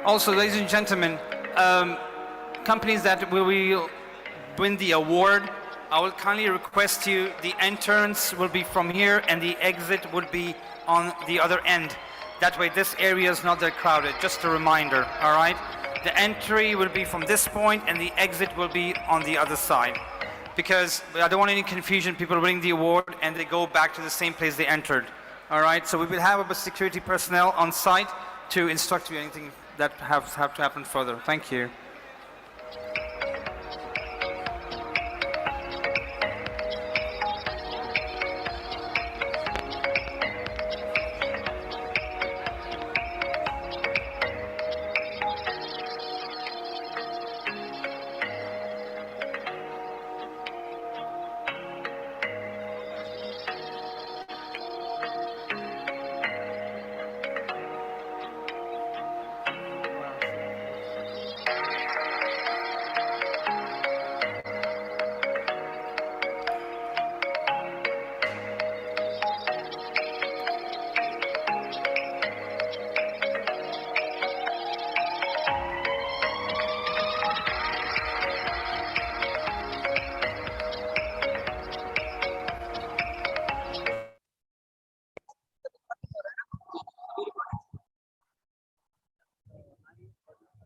Also, ladies and gentlemen, companies that will win the award, I will kindly request you, the entrance will be from here and the exit would be on the other end. That way this area is not that crowded, just a reminder, all right? The entry will be from this point and the exit will be on the other side. Because I don't want any confusion, people winning the award and they go back to the same place they entered, all right? So we will have our security personnel on site to instruct you anything that have to happen further. Thank you.